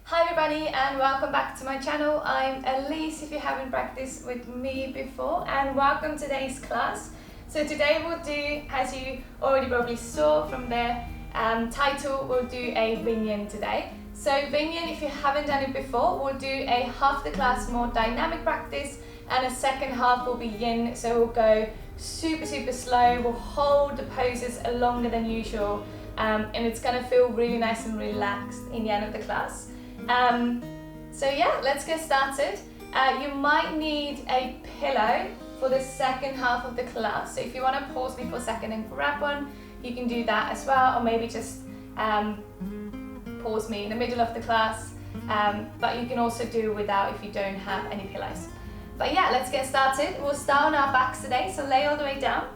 Hi everybody and welcome back to my channel. I'm Elise if you haven't practiced with me before, and welcome to today's class. So today we'll do, as you already probably saw from the title, we'll do a VIN&YIN today. So VIN&YIN, if you haven't done it before, we'll do a half the class more dynamic practice and a second half will be yin. So we'll go super slow, we'll hold the poses longer than usual, and it's going to feel really nice and relaxed in the end of the class. So yeah, let's get started. You might need a pillow for the second half of the class. So if you want to pause me for a second and grab one, you can do that as well, or maybe just pause me in the middle of the class. But you can also do without if you don't have any pillows. But yeah, let's get started. We'll start on our backs today, so lay all the way down.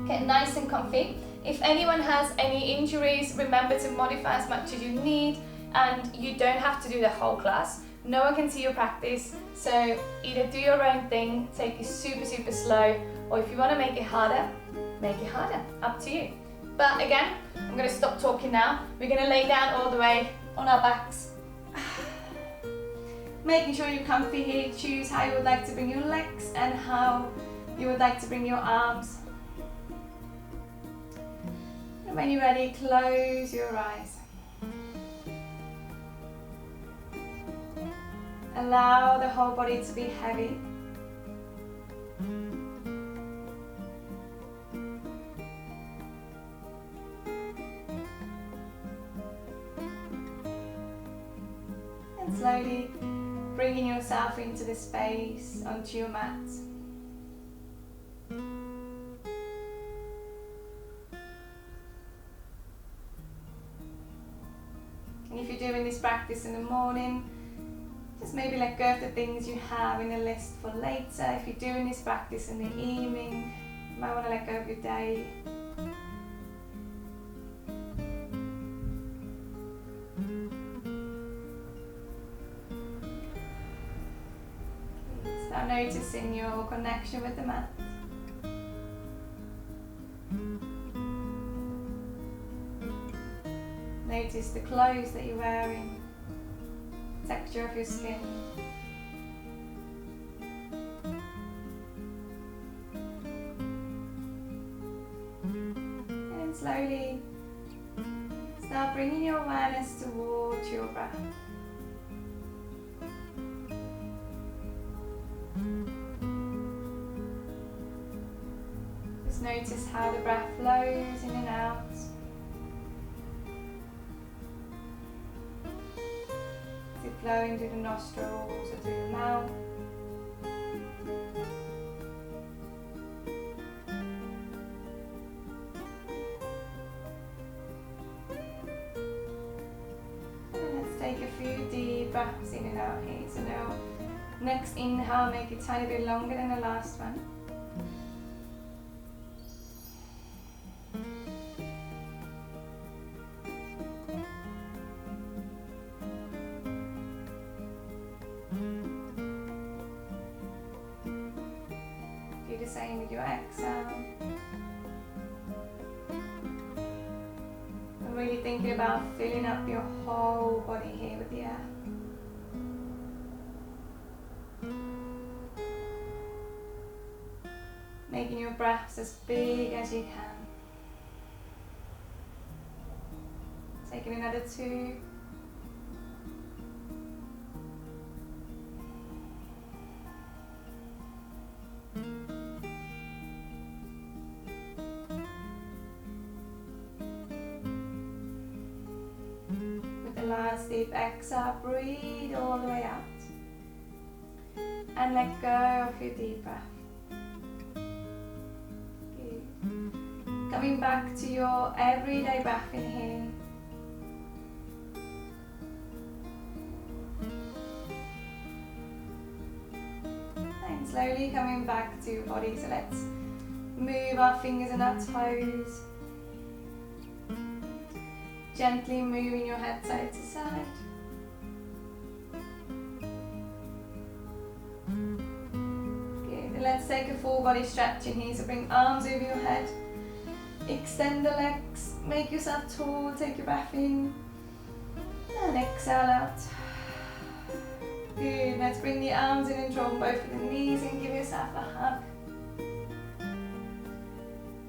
Get nice and comfy. If anyone has any injuries, remember to modify as much as you need. And you don't have to do the whole class. No one can see your practice, so either do your own thing, take it super slow, or if you want to make it harder, up to you. But again, I'm going to stop talking now. We're going to lay down all the way on our backs. Making sure you're comfy here. Choose how you would like to bring your legs and how you would like to bring your arms. And when you're ready, close your eyes. Allow the whole body to be heavy. And slowly bringing yourself into the space, onto your mat. And if you're doing this practice in the morning, just maybe let go of the things you have in a list for later. If you're doing this practice in the evening, you might want to let go of your day. Start noticing your connection with the mat. Notice the clothes that you're wearing. Texture of your skin. And then slowly start bringing your awareness towards your breath. Just notice how the breath flows in and out. Flowing through the nostrils or through the mouth. And let's take a few deep breaths in and out here. So now, next inhale, make it a tiny bit longer than the last one. Same with your exhale. I'm really thinking about filling up your whole body here with the air. Making your breaths as big as you can. Taking another 2. Last deep exhale, breathe all the way out and let go of your deep breath. Good. Coming back to your everyday breath in here. And slowly coming back to your body. So let's move our fingers and our toes. Gently moving your head side to side. Good. And let's take a full body stretch in here. So bring arms over your head. Extend the legs. Make yourself tall. Take your breath in. And exhale. exhale out. Good, let's bring the arms in and draw both of the knees and give yourself a hug.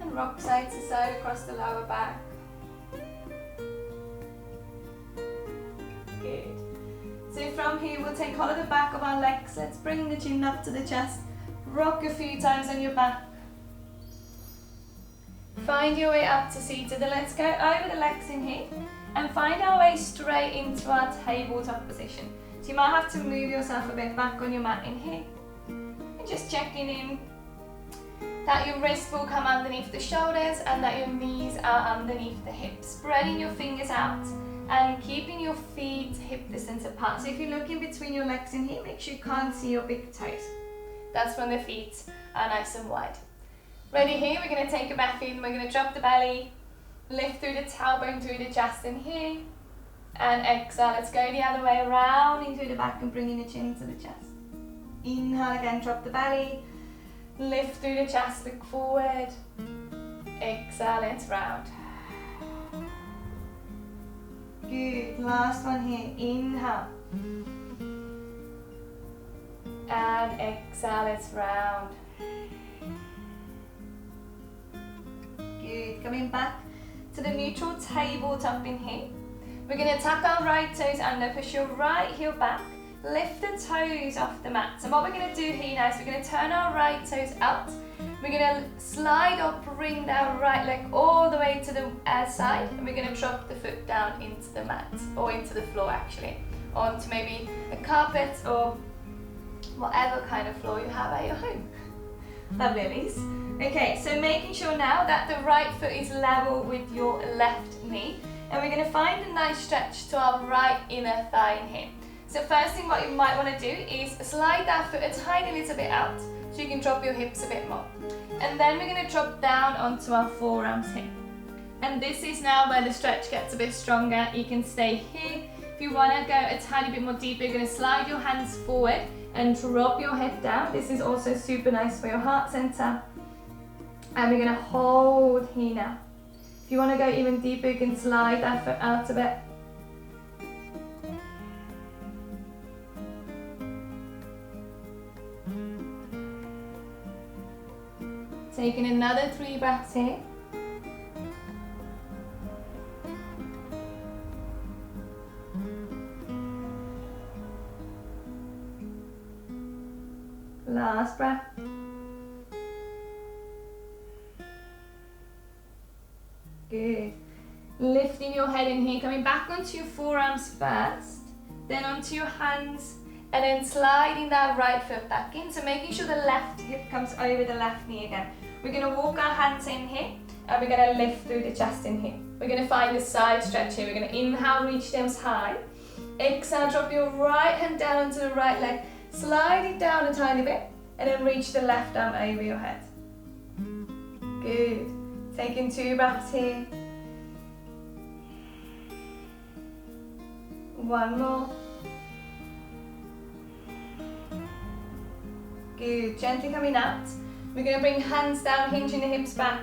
And rock side to side across the lower back. Good. So from here we'll take hold of the back of our legs. Let's bring the chin up to the chest. Rock a few times on your back. Find your way up to seated. Let's go over the legs in here and find our way straight into our tabletop position. So you might have to move yourself a bit back on your mat in here. And just checking in that your wrists will come underneath the shoulders and that your knees are underneath the hips. Spreading your fingers out and keeping your feet hip distance apart. So if you're looking between your legs in here, make sure you can't see your big toes. That's when the feet are nice and wide. Ready here, we're going to take a breath in, we're going to drop the belly, lift through the tailbone, through the chest in here, and exhale. Let's go the other way, rounding through the back and bringing the chin to the chest. Inhale again, drop the belly, lift through the chest, look forward. Exhale, let's round. Good, last one here, inhale. And exhale, let's round. Good, coming back to the neutral tabletop in here. We're going to tuck our right toes under, push your right heel back, lift the toes off the mat. So what we're going to do here now is we're going to turn our right toes out. We're going to slide or bring that right leg all the way to the side, and we're going to drop the foot down into the mat, or into the floor actually, onto maybe a carpet or whatever kind of floor you have at your home. Lovely, Elise. Okay, so making sure now that the right foot is level with your left knee, and we're going to find a nice stretch to our right inner thigh in here. So first thing what you might want to do is slide that foot a tiny little bit out, so you can drop your hips a bit more. And then we're going to drop down onto our forearms here. And this is now where the stretch gets a bit stronger. You can stay here. If you want to go a tiny bit more deeper, you're going to slide your hands forward and drop your head down. This is also super nice for your heart center. And we're going to hold here now. If you want to go even deeper, you can slide that foot out a bit. Taking another 3 breaths here. Last breath. Good. Lifting your head in here, coming back onto your forearms first, then onto your hands, and then sliding that right foot back in. So making sure the left hip comes over the left knee again. We're going to walk our hands in here, and we're going to lift through the chest in here. We're going to find the side stretch here. We're going to inhale, reach the arms high. Exhale, drop your right hand down onto the right leg. Slide it down a tiny bit, and then reach the left arm over your head. Good. Taking 2 breaths here. 1 more. Good. Gently coming out. We're going to bring hands down, hinging the hips back.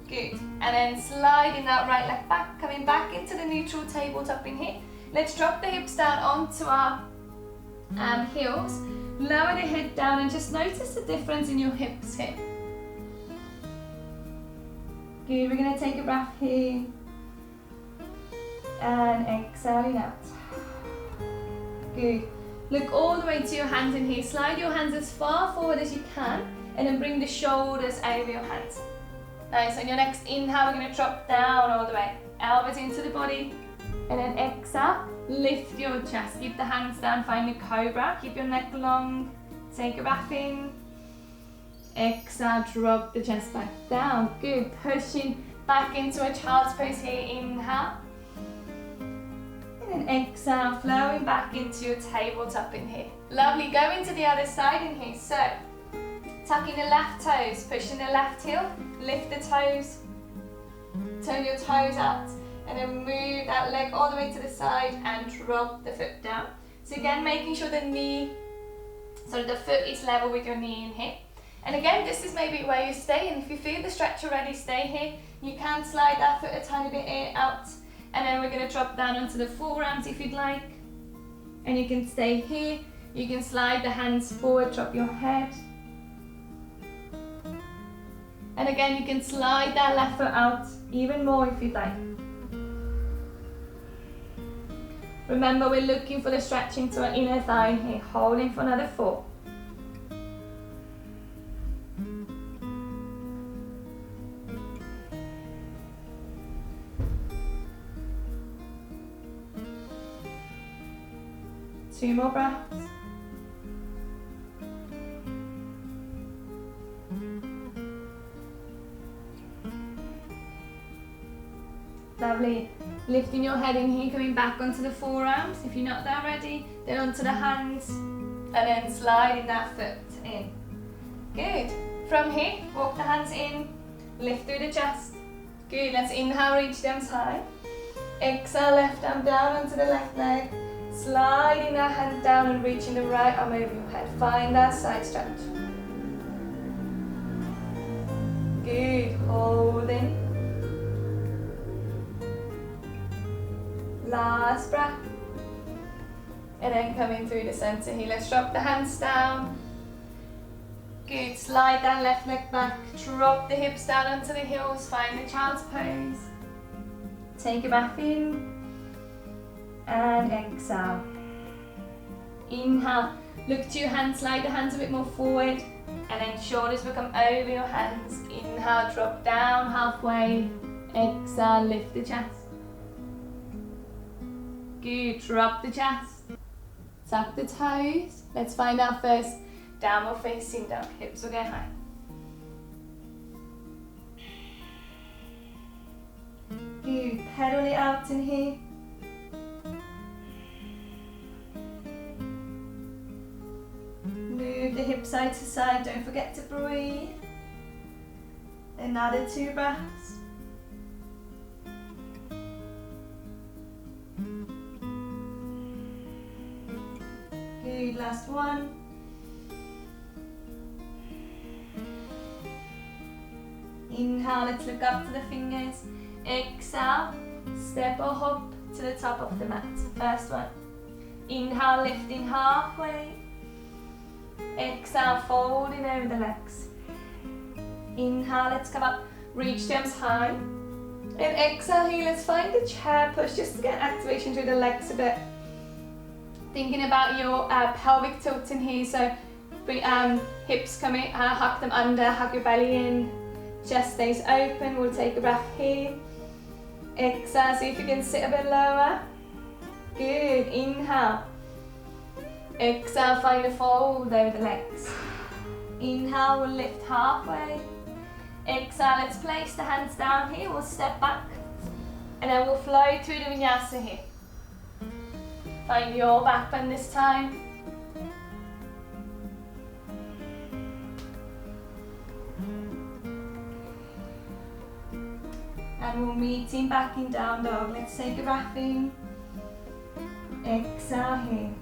Good. And then sliding that right leg back, coming back into the neutral tabletop in here. Let's drop the hips down onto our heels. Lower the head down and just notice the difference in your hips here. Good, we're going to take a breath here and exhaling out. Good. Look all the way to your hands in here. Slide your hands as far forward as you can and then bring the shoulders over your hands. Nice. On your next inhale, we're going to drop down all the way. Elbows into the body, and then exhale. Lift your chest. Keep the hands down. Find the cobra. Keep your neck long. Take a breath in. Exhale, drop the chest back down. Good. Pushing back into a child's pose here. Inhale. And then exhale, flowing back into your tabletop in here. Lovely. Go into the other side in here. So, tucking the left toes, pushing the left heel, lift the toes, turn your toes out, and then move that leg all the way to the side and drop the foot down. So again, making sure the foot is level with your knee in here. And again, this is maybe where you stay, and if you feel the stretch already, stay here. You can slide that foot a tiny bit out, And then we're going to drop down onto the forearms if you'd like. And you can stay here. You can slide the hands forward, drop your head. And again, you can slide that left foot out even more if you'd like. Remember, we're looking for the stretch into our inner thigh here, holding for another 4. Two more breaths. Lovely. Lifting your head in here, coming back onto the forearms. If you're not there already, then onto the hands. And then sliding that foot in. Good. From here, walk the hands in. Lift through the chest. Good. Let's inhale, reach the arms high. Exhale, left arm down onto the left leg. Sliding that hand down and reaching the right arm over your head. Find that side stretch. Good. Holding. Last breath. And then coming through the center here. Let's drop the hands down. Good. Slide that left leg back. Drop the hips down onto the heels. Find the child's pose. Take a breath in. And exhale. Inhale. Look to your hands. Slide the hands a bit more forward. And then shoulders will come over your hands. Inhale. Drop down halfway. Exhale. Lift the chest. Good, drop the chest, tuck the toes. Let's find our first downward facing dog. Hips will go high. Good, pedal it out in here. Move the hips side to side, don't forget to breathe. Another 2 breaths. Good, last one. Inhale, let's look up to the fingers. Exhale, step or hop to the top of the mat. First one. Inhale, lifting halfway. Exhale, folding over the legs. Inhale, let's come up, reach the arms high. And exhale here, let's find the chair push just to get activation through the legs a bit. Thinking about your pelvic tilt in here, so hips come in, hug them under, hug your belly in, chest stays open. We'll take a breath here. Exhale, see if you can sit a bit lower. Good, inhale. Exhale, find a fold over the legs. Inhale, we'll lift halfway. Exhale, let's place the hands down here, we'll step back. And then we'll flow through the vinyasa here. Find your back bend this time. And we'll meet in back in down dog. Let's take a breath in. Exhale here.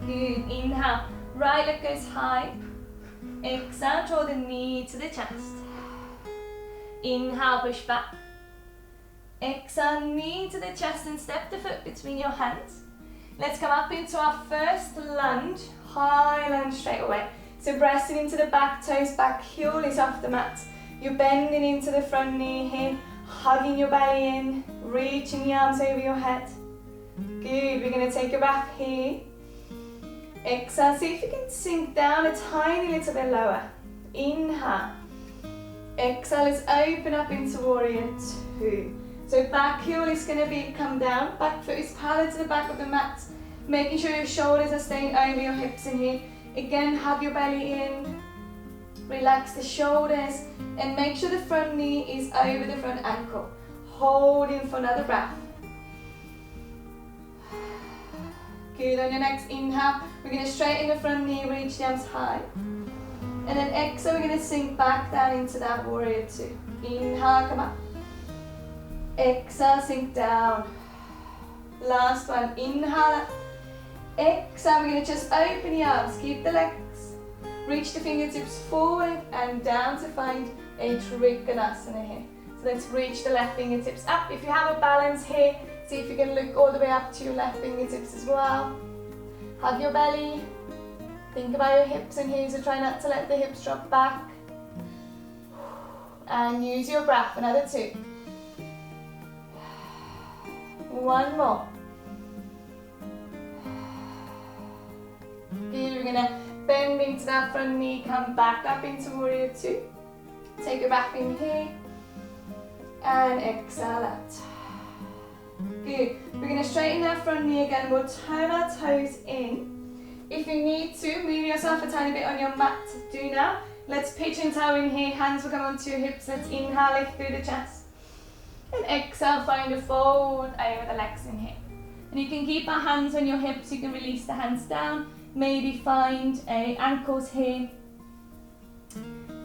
Good. Inhale. Right leg goes high. Exhale, draw the knee to the chest. Inhale, push back. Exhale, knee to the chest and step the foot between your hands. Let's come up into our first lunge, high lunge straight away. So pressing into the back toes, back heel is off the mat. You're bending into the front knee here, hugging your belly in, reaching the arms over your head. Good, we're going to take a breath here. Exhale, see if you can sink down a tiny little bit lower. Inhale. Exhale, let's open up into warrior 2. So back heel is going to come down, back foot is parallel to the back of the mat, making sure your shoulders are staying over your hips in here. Again, hug your belly in, relax the shoulders, and make sure the front knee is over the front ankle. Holding for another breath. Good, on your next inhale, we're going to straighten the front knee, reach the arms high. And then exhale, we're going to sink back down into that warrior 2. Inhale, come up. Exhale, sink down. Last one, inhale. Exhale, we're going to just open the arms, keep the legs. Reach the fingertips forward and down to find a Trikonasana here. So let's reach the left fingertips up. If you have a balance here, see if you can look all the way up to your left fingertips as well. Hug your belly. Think about your hips in here, so try not to let the hips drop back. And use your breath, another 2. One more. Good, we're gonna bend into that front knee, come back up into warrior 2. Take a breath in here. And exhale out. Good. We're going to straighten that front knee again. We'll turn our toes in. If you need to, move yourself a tiny bit on your mat. Do now. Let's pigeon toe in here. Hands will come onto your hips. Let's inhale, lift through the chest. And exhale, find a fold over the legs in here. And you can keep our hands on your hips. You can release the hands down. Maybe find ankles here.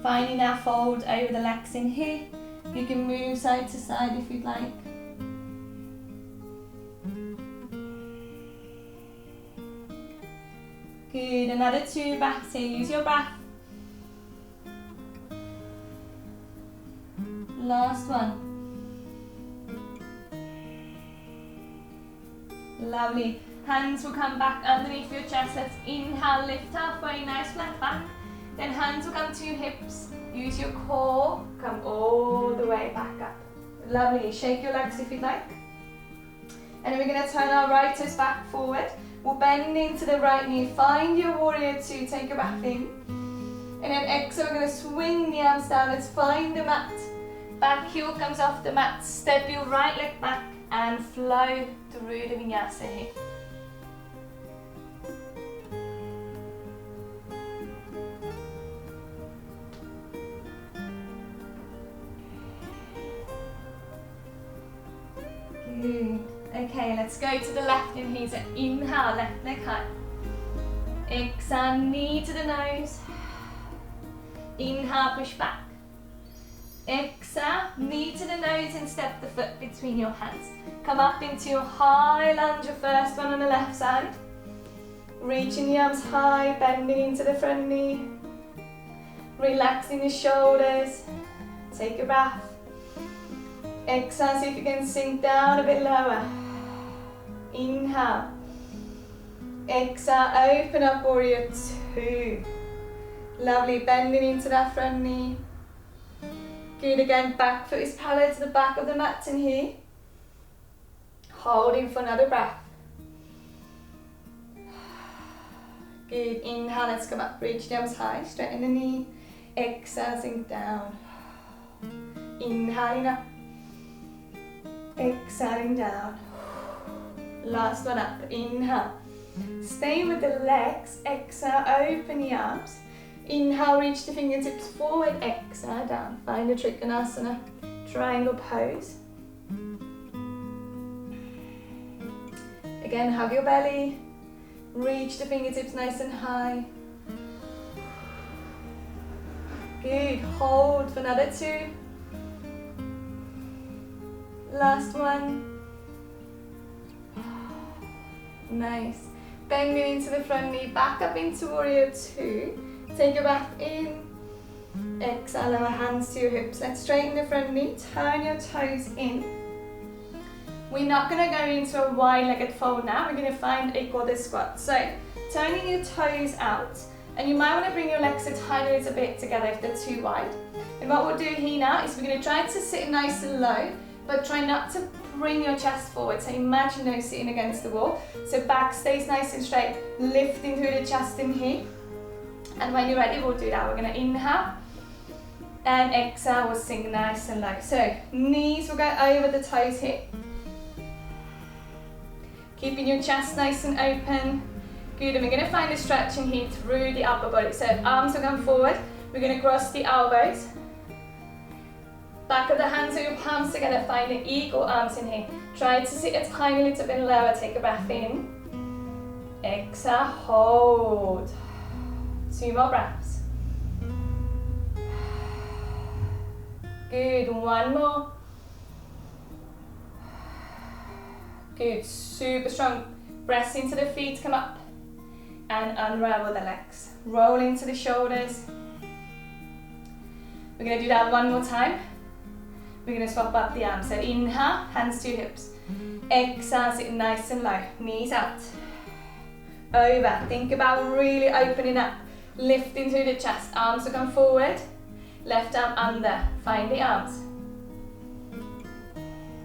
Finding that fold over the legs in here. You can move side to side if you'd like. Good, another 2 breaths here. Use your breath. Last one. Lovely. Hands will come back underneath your chest. Let's inhale, lift halfway, nice flat back. Then hands will come to your hips. Use your core, come all the way back up. Lovely. Shake your legs if you'd like. And then we're going to turn our right toes back forward. We'll bend into the right knee. Find your warrior 2. Take a breath in. And then exhale, we're going to swing the arms down. Let's find the mat. Back heel comes off the mat. Step your right leg back and flow through the vinyasa here. Good. Okay, let's go to the left in here. So inhale, left leg high. Exhale, knee to the nose. Inhale, push back. Exhale, knee to the nose and step the foot between your hands. Come up into your high lunge, your first one on the left side. Reaching the arms high, bending into the front knee. Relaxing the shoulders. Take a breath. Exhale, see if you can sink down a bit lower. Inhale. Exhale, open up warrior 2. Lovely, bending into that front knee. Good, again, back foot is parallel to the back of the mat in here. Holding for another breath. Good, inhale, let's come up, reach the arms high, straighten the knee. Exhale, sink down. Inhaling up. Exhaling down. Last one up, inhale. Stay with the legs, exhale, open the arms. Inhale, reach the fingertips forward, exhale, down. Find a Trikonasana, triangle pose. Again, hug your belly. Reach the fingertips nice and high. Good, hold for another 2. Last one. Nice. Bending into the front knee, back up into warrior 2. Take a breath in. Exhale, lower hands to your hips. Let's straighten the front knee, turn your toes in. We're not going to go into a wide-legged fold now. We're going to find a goddess squat. So, turning your toes out, and you might want to bring your legs a tiny little bit together if they're too wide. And what we'll do here now is we're going to try to sit nice and low, but try not to bring your chest forward. So imagine those sitting against the wall. So back stays nice and straight, lifting through the chest in here. And when you're ready, we'll do that. We're going to inhale and exhale, we'll sink nice and low. So knees will go over the toes here. Keeping your chest nice and open. Good, and we're going to find a stretch in here through the upper body. So arms will come forward. We're going to cross the elbows. Back of the hands or your palms together, find the eagle arms in here. Try to sit a tiny little bit lower, take a breath in. Exhale, hold. 2 more breaths. Good, 1 more. Good, super strong. Press into the feet, come up. And unravel the legs. Roll into the shoulders. We're going to do that 1 more time. we're going to swap up the arms. So inhale, hands to hips. Exhale, sit nice and low, knees out. Over, think about really opening up, lifting through the chest. Arms to come forward, left arm under, find the arms.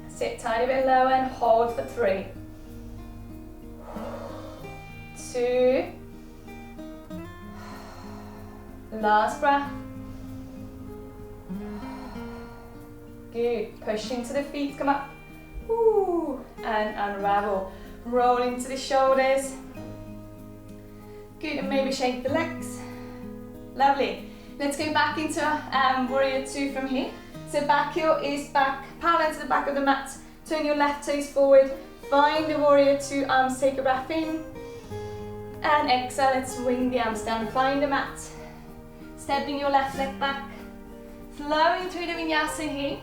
Sit tiny bit lower and hold for 3, 2, last breath. Good, push into the feet, come up. Ooh, and unravel. Roll into the shoulders. Good, and maybe shake the legs. Lovely. Let's go back into warrior 2 from here. So back heel is back, parallel to the back of the mat. Turn your left toes forward. Find the warrior 2 arms, take a breath in. And exhale, let's swing the arms down. Find the mat. Stepping your left leg back. Flowing through the vinyasa here.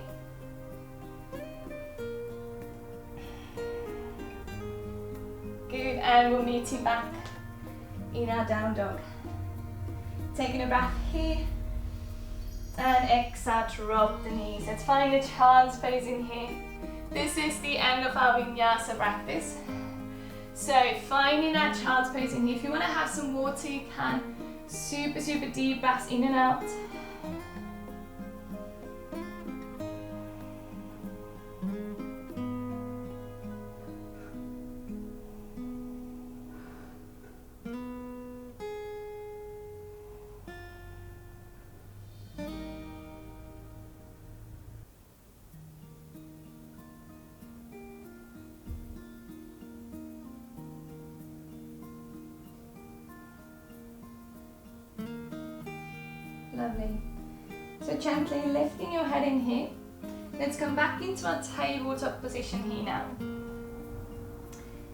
Good, and we'll meet you back in our down dog. Taking a breath here. And exhale, drop the knees. Let's find a child's pose in here. This is the end of our vinyasa practice. So finding that child's pose in here. If you want to have some water, you can. Super, super deep breaths in and out. Lovely. So gently lifting your head in here. Let's come back into our tabletop position here now.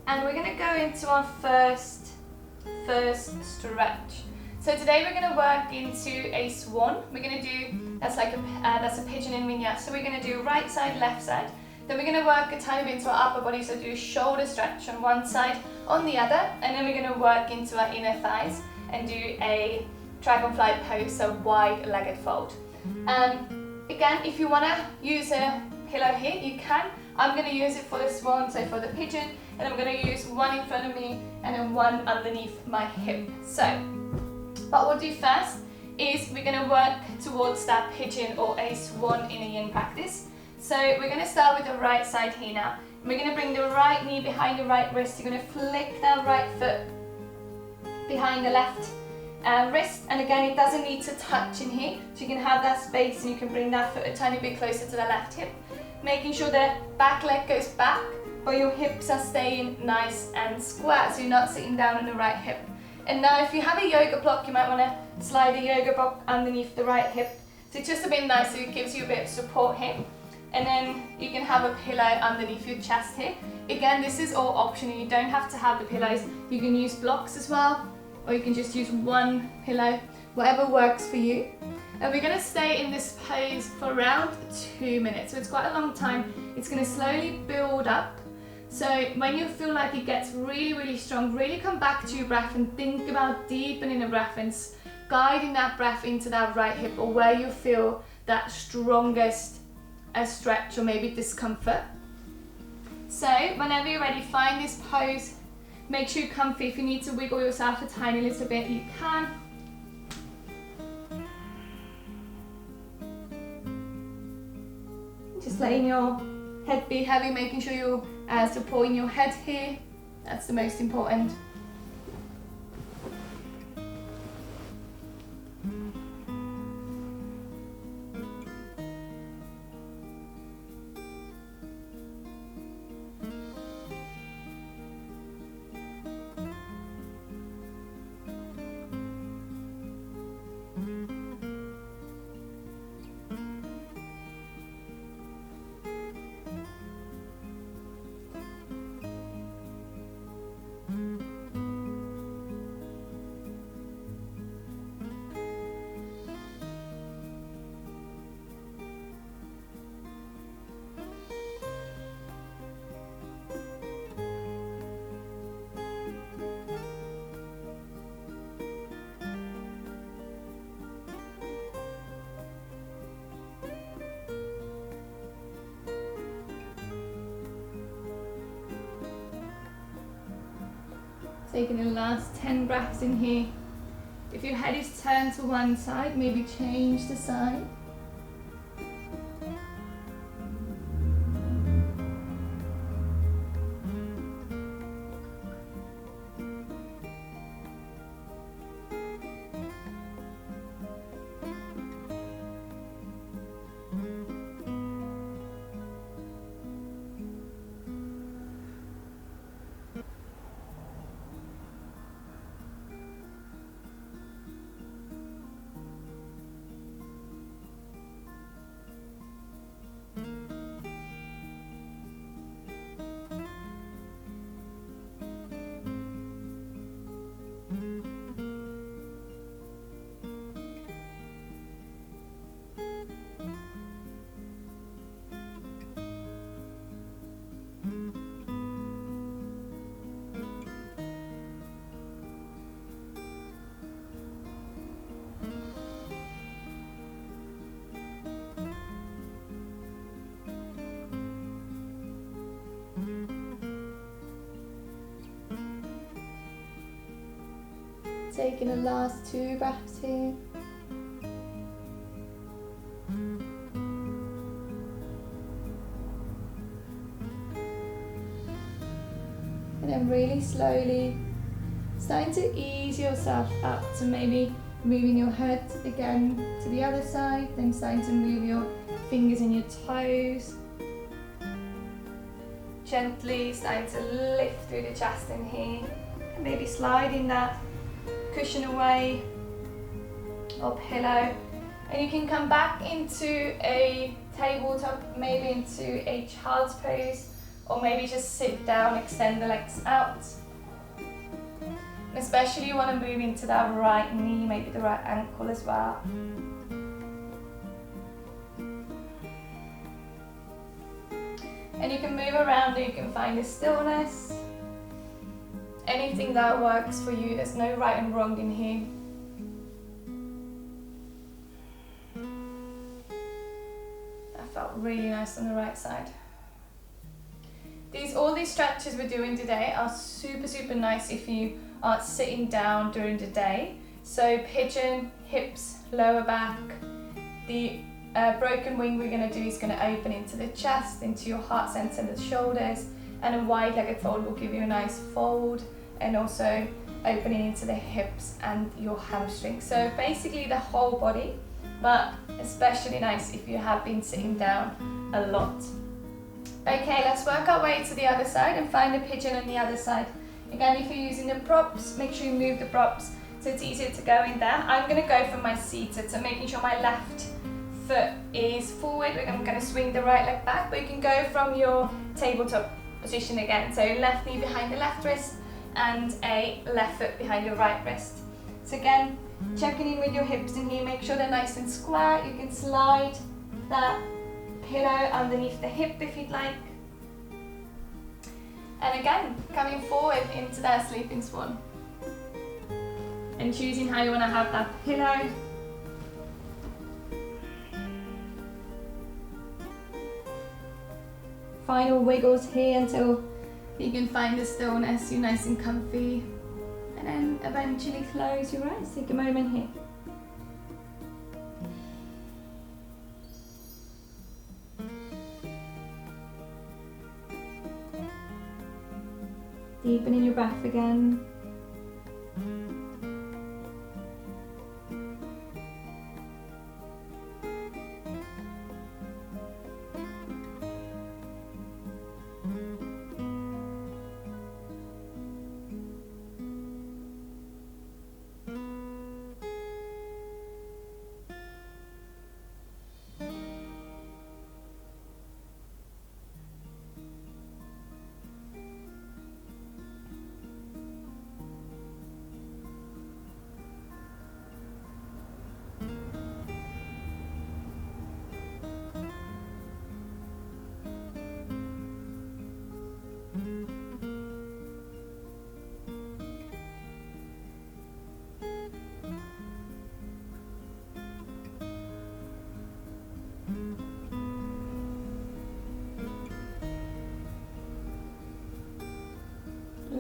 And we're going to go into our first stretch. So today we're going to work into a swan. We're going to do, that's a pigeon in vinyasa. So we're going to do right side, left side. Then we're going to work a tiny bit into our upper body, so do a shoulder stretch on one side, on the other. And then we're going to work into our inner thighs and do a dragonfly pose, so wide-legged fold. Again, if you want to use a pillow here, you can. I'm going to use it for the swan, so for the pigeon, and I'm going to use one in front of me and then one underneath my hip. So, what we'll do first is we're going to work towards that pigeon or a swan in a yin practice. So we're going to start with the right side here now. We're going to bring the right knee behind the right wrist. You're going to flick that right foot behind the left wrist, and again it doesn't need to touch in here, so you can have that space and you can bring that foot a tiny bit closer to the left hip, making sure the back leg goes back but your hips are staying nice and square, so you're not sitting down on the right hip. And now if you have a yoga block, you might want to slide the yoga block underneath the right hip, so it's just a bit nicer, it gives you a bit of support here. And then you can have a pillow underneath your chest here. Again, this is all optional, you don't have to have the pillows, you can use blocks as well, or you can just use one pillow, whatever works for you. And we're going to stay in this pose for around 2 minutes, so it's quite a long time. It's going to slowly build up. So when you feel like it gets really, really strong, really come back to your breath and think about deepening the breath and guiding that breath into that right hip or where you feel that strongest stretch or maybe discomfort. So whenever you're ready, find this pose. Make sure you're comfy. If you need to wiggle yourself a tiny little bit, you can. Just letting your head be heavy, making sure you're supporting your head here. That's the most important. Taking the last 10 breaths in here. If your head is turned to one side, maybe change the side. Taking the last 2 breaths here. And then really slowly starting to ease yourself up to maybe moving your head again to the other side, then starting to move your fingers and your toes. Gently starting to lift through the chest in here, and maybe sliding that cushion away or pillow, and you can come back into a tabletop, maybe into a child's pose, or maybe just sit down, extend the legs out. And especially you want to move into that right knee, maybe the right ankle as well. And you can move around, or you can find a stillness. Anything that works for you, there's no right and wrong in here. That felt really nice on the right side. All these stretches we're doing today are super nice if you are sitting down during the day. So pigeon, hips, lower back. The broken wing we're going to do is going to open into the chest, into your heart center, the shoulders, and a wide-legged fold will give you a nice fold, and also opening into the hips and your hamstrings. So basically the whole body, but especially nice if you have been sitting down a lot. Okay, let's work our way to the other side and find a pigeon on the other side. Again, if you're using the props, make sure you move the props so it's easier to go in there. I'm going to go from my seated, so making sure my left foot is forward. I'm going to swing the right leg back, but you can go from your tabletop position again. So left knee behind the left wrist and a left foot behind your right wrist. So again, checking in with your hips in here, make sure they're nice and square. You can slide that pillow underneath the hip if you'd like. And again, coming forward into that sleeping swan. And choosing how you want to have that pillow. Final wiggles here until you can find the stillness, you're nice and comfy. And then eventually close your eyes. Take a moment here. Deepening your breath again.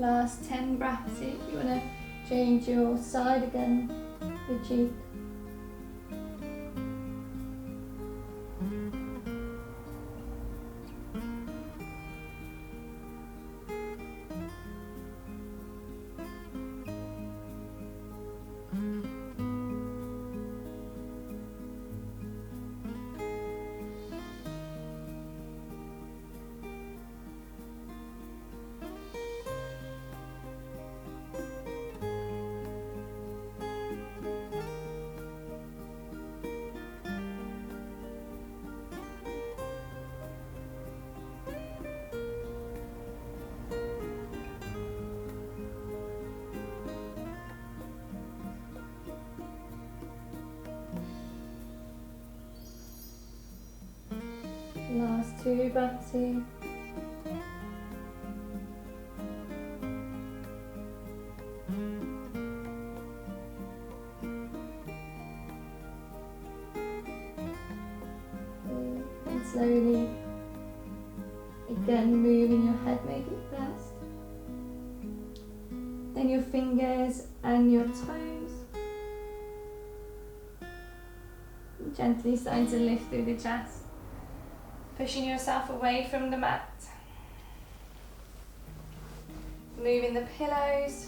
Last 10 breaths here. If you want to change your side again, your cheek. Last 2 breaths here. And slowly again moving your head maybe first. Then your fingers and your toes. Gently starting to lift through the chest. Pushing yourself away from the mat. Moving the pillows,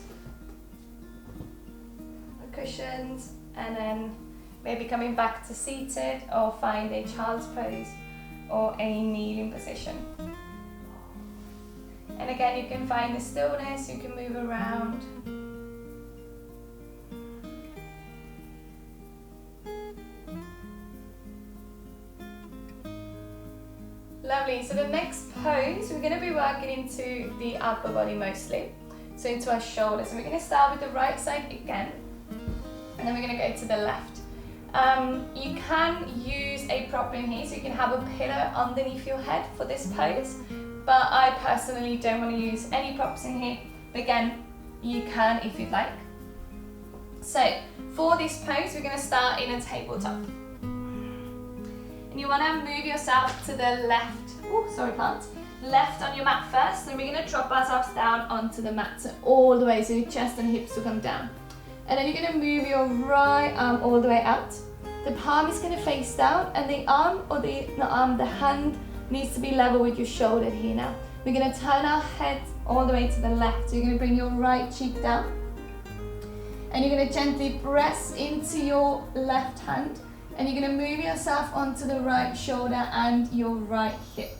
the cushions, and then maybe coming back to seated or find a child's pose or a kneeling position. And again, you can find the stillness, you can move around. Lovely, so the next pose, we're going to be working into the upper body mostly, so into our shoulders. And we're going to start with the right side again, and then we're going to go to the left. You can use a prop in here, so you can have a pillow underneath your head for this pose, but I personally don't want to use any props in here. But again, you can if you'd like. So for this pose, we're going to start in a tabletop. And you want to move yourself to the left, left on your mat first, then we're going to drop ourselves down onto the mat, so all the way, so your chest and hips will come down. And then you're going to move your right arm all the way out. The palm is going to face down, and the arm, or the hand needs to be level with your shoulder here now. We're going to turn our head all the way to the left, so you're going to bring your right cheek down. And you're going to gently press into your left hand, and you're going to move yourself onto the right shoulder and your right hip.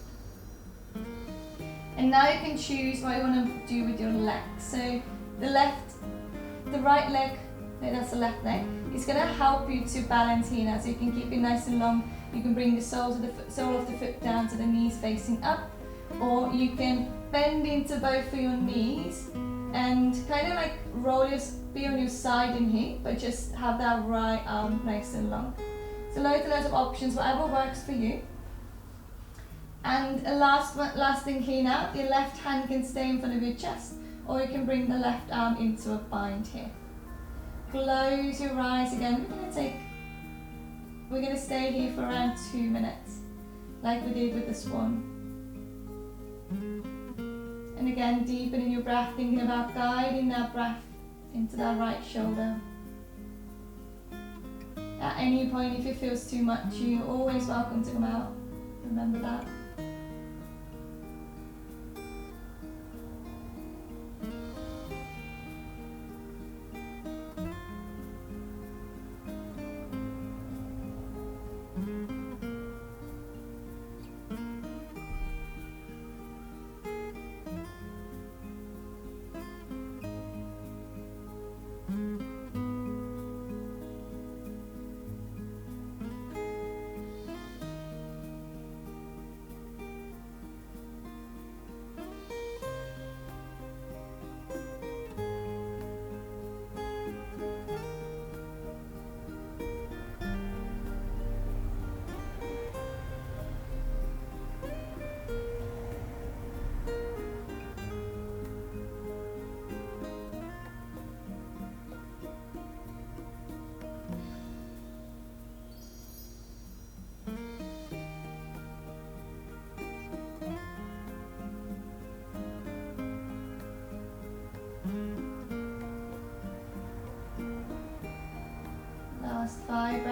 And now you can choose what you want to do with your leg. So the right leg, that's the left leg, is going to help you to balance here now. So you can keep it nice and long. You can bring the sole of the foot down to the knees facing up, or you can bend into both of your knees and kind of like be on your side in here, but just have that right arm nice and long. So loads of options, whatever works for you. And a last thing here now, your left hand can stay in front of your chest, or you can bring the left arm into a bind here. Close your eyes again. We're going to stay here for around 2 minutes, like we did with the swan. And again, deepening your breath, thinking about guiding that breath into that right shoulder. At any point, if it feels too much, you're always welcome to come out. Remember that.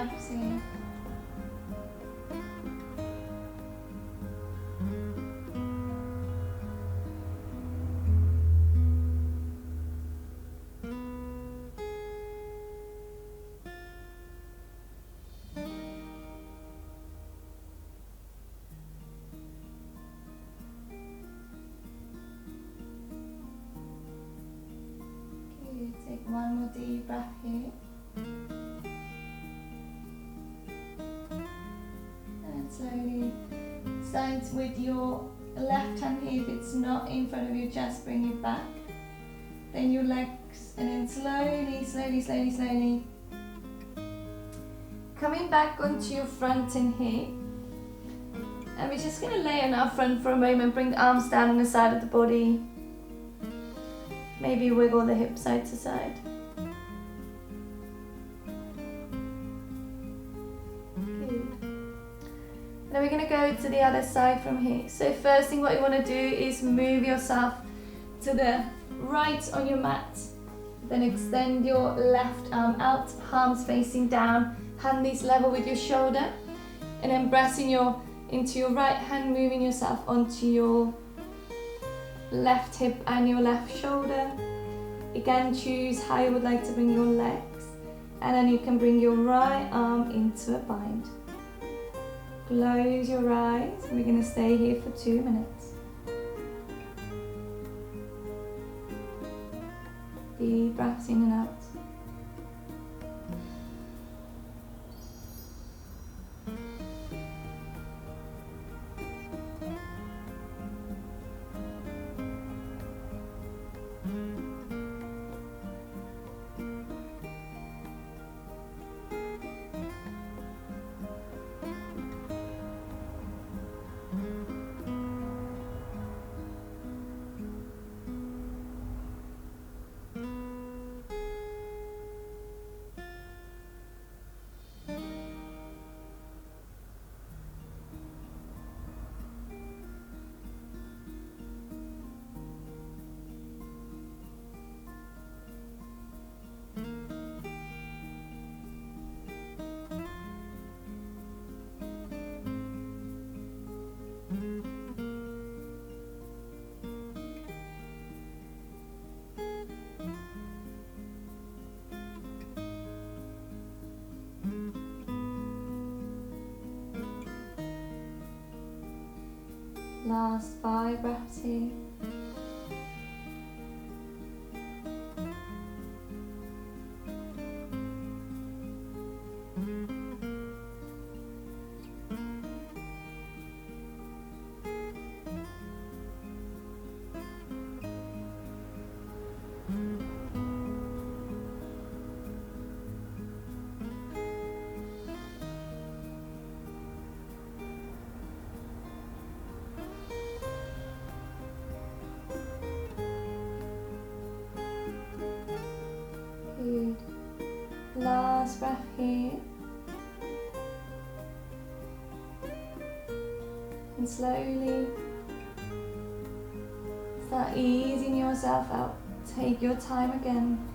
breaths here. Take one more deep breath here. And slowly start with your left hand here. If it's not in front of your chest, bring it back. Then your legs, and then slowly, slowly, slowly, slowly coming back onto your front in here. And we're just going to lay on our front for a moment. Bring the arms down on the side of the body. Maybe wiggle the hips side to side. Good. Now we're going to go to the other side from here. So first thing what you want to do is move yourself to the right on your mat. Then extend your left arm out, palms facing down, hand is level with your shoulder. And then pressing into your right hand, moving yourself onto your left hip and your left shoulder. Again, choose how you would like to bring your legs, and then you can bring your right arm into a bind. Close your eyes. We're going to stay here for 2 minutes. Deep breaths in and out. Last 5 breaths here. Good. Last breath here. And slowly start easing yourself out. Take your time again.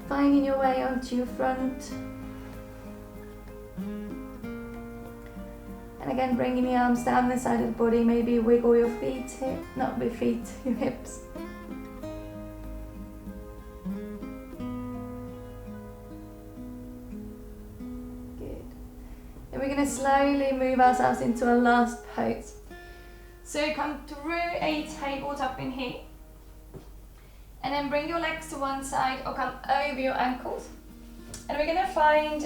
Finding your way onto your front. And again, bringing the arms down the side of the body. Maybe wiggle your feet here, not your feet, your hips. Good. And we're going to slowly move ourselves into a last pose. So come through a tabletop in here. And then bring your legs to one side or come over your ankles. And we're going to find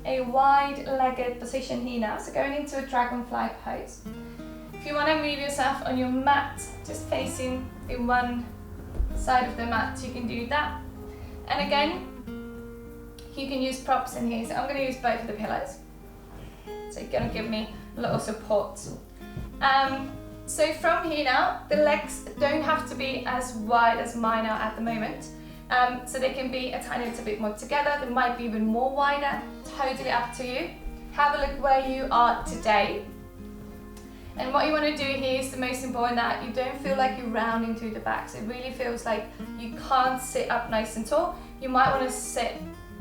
a wide-legged position here now. So going into a dragonfly pose. If you want to move yourself on your mat, just facing in one side of the mat, you can do that. And again, you can use props in here. So I'm going to use both of the pillows. So you're going to give me a little support. So from here now, the legs don't have to be as wide as mine are at the moment. So they can be a tiny little bit more together. They might be even more wider, totally up to you. Have a look where you are today. And what you want to do here is the most important, that you don't feel like you're rounding through the back. So it really feels like you can't sit up nice and tall. You might want to sit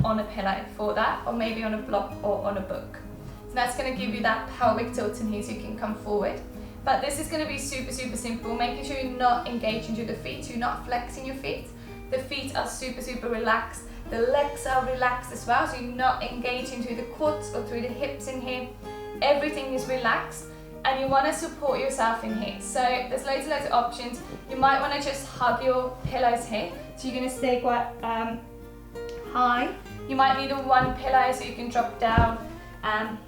on a pillow for that, or maybe on a block or on a book. So that's going to give you that pelvic tilt in here so you can come forward. But this is going to be super, super simple, making sure you're not engaging through the feet, so you're not flexing your feet. The feet are super, super relaxed. The legs are relaxed as well, so you're not engaging through the quads or through the hips in here. Everything is relaxed, and you want to support yourself in here. So there's loads and loads of options. You might want to just hug your pillows here, so you're going to stay quite high. You might need a one pillow so you can drop down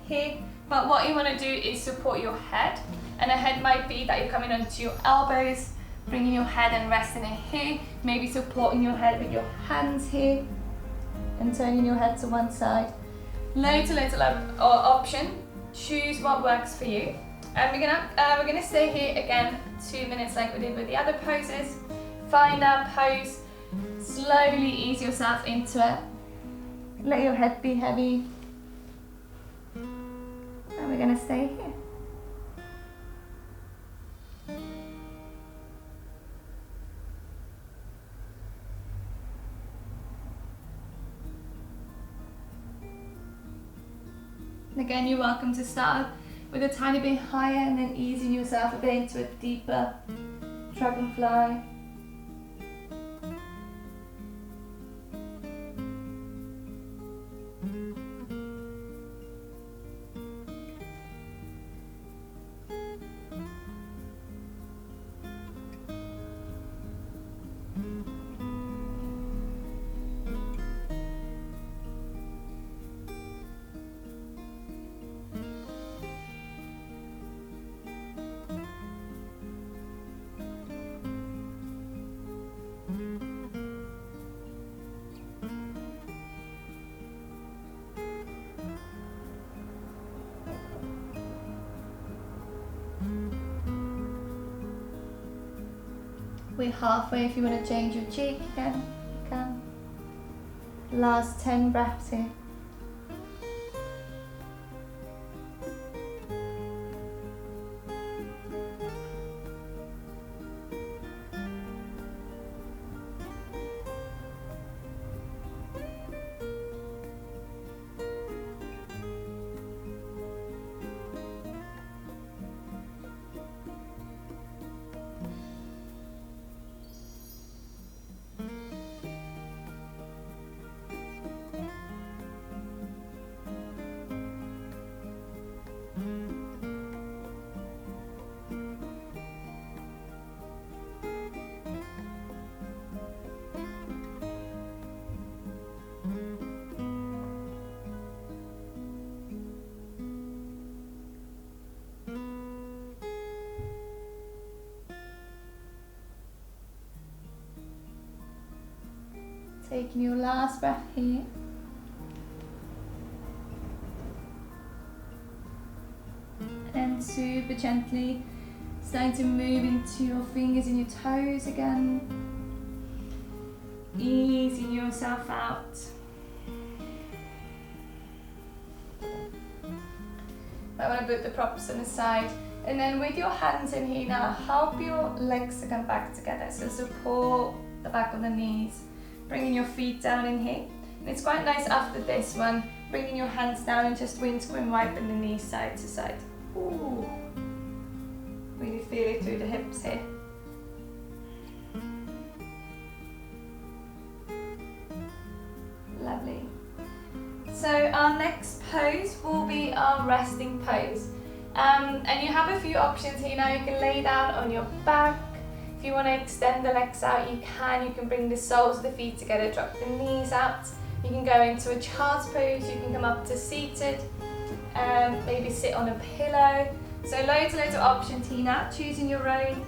here. But what you want to do is support your head, and the head might be that you're coming onto your elbows, bringing your head and resting it here, maybe supporting your head with your hands here and turning your head to one side. Loads of option. Choose what works for you. And we're gonna stay here again 2 minutes like we did with the other poses. Find that pose, slowly ease yourself into it. Let your head be heavy. And we're gonna stay here. Again, you're welcome to start with a tiny bit higher and then easing yourself a bit into a deeper dragonfly. We're halfway. If you want to change your cheek again, you can. Last 10 breaths here. Taking your last breath here. And super gently starting to move into your fingers and your toes again. Easing yourself out. I want to put the props on the side. And then with your hands in here now, help your legs to come back together. So support the back of the knees. Bringing your feet down in here. And it's quite nice after this one, bringing your hands down and just windscreen wiping the knees side to side. Ooh. Really feel it through the hips here. Lovely. So our next pose will be our resting pose. And you have a few options here now. You can lay down on your back. If you want to extend the legs out, you can. You can bring the soles of the feet together, drop the knees out. You can go into a child's pose. You can come up to seated, maybe sit on a pillow. So loads of options here now, choosing your own.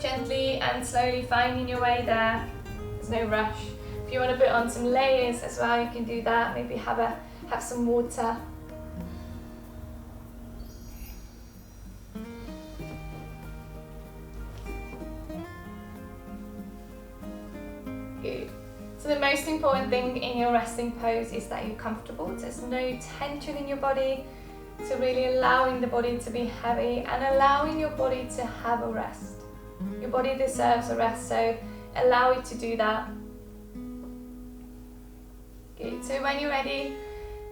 Gently and slowly finding your way there. There's no rush. If you want to put on some layers as well, you can do that. Maybe have some water. Good. So the most important thing in your resting pose is that you're comfortable. There's no tension in your body. So really allowing the body to be heavy and allowing your body to have a rest. Your body deserves a rest, so allow it to do that. Good, so when you're ready,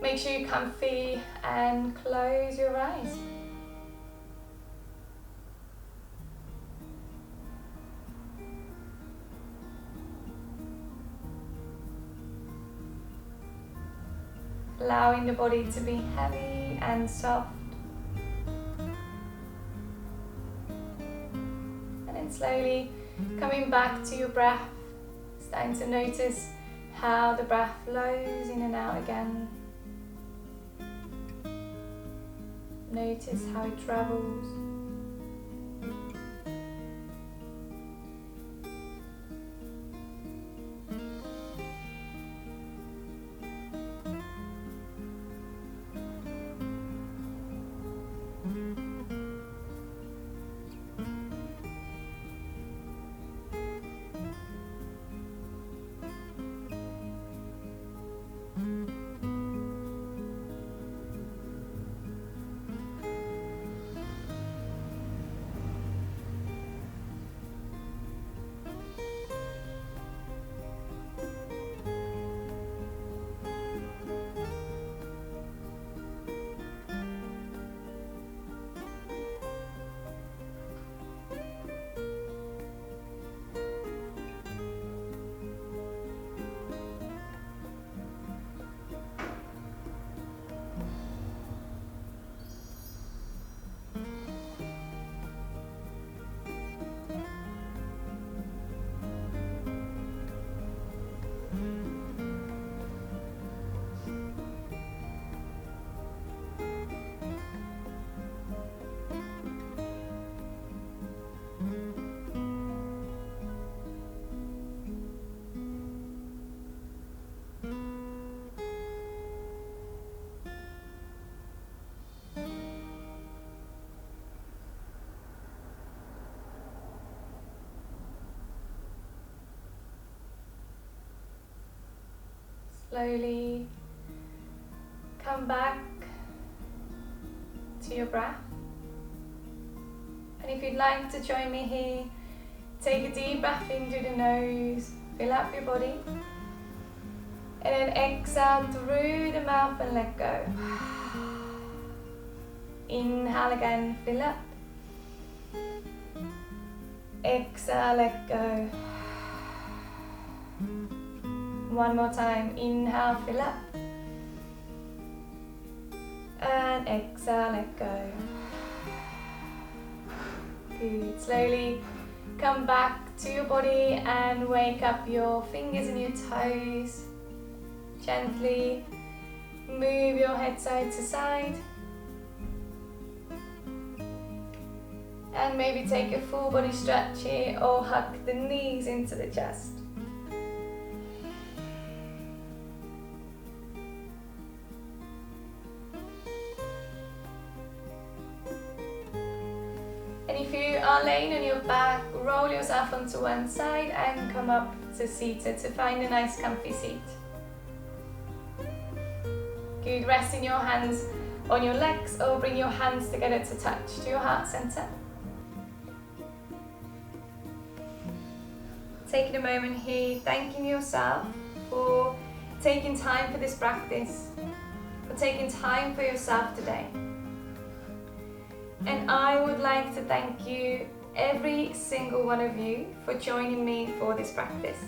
make sure you're comfy and close your eyes. Allowing the body to be heavy and soft. And then slowly coming back to your breath, starting to notice how the breath flows in and out again. Notice how it travels. Slowly come back to your breath. And if you'd like to join me here, take a deep breath in through the nose, fill up your body. And then exhale through the mouth and let go. Inhale again, fill up. Exhale, let go. One more time, inhale, fill up. And exhale, let go. Good, slowly come back to your body and wake up your fingers and your toes. Gently move your head side to side. And maybe take a full body stretch here or hug the knees into the chest. And if you are laying on your back, roll yourself onto one side and come up to seated to find a nice comfy seat. Good, resting your hands on your legs or bring your hands together to touch to your heart center. Taking a moment here, thanking yourself for taking time for this practice, for taking time for yourself today. And I would like to thank you, every single one of you, for joining me for this practice.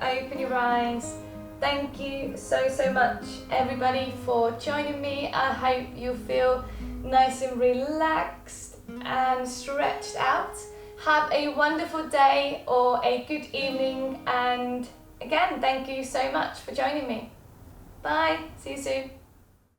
Open your eyes. Thank you so much, everybody, for joining me. I hope you feel nice and relaxed and stretched out. Have a wonderful day or a good evening, and again, thank you so much for joining me. Bye, see you soon.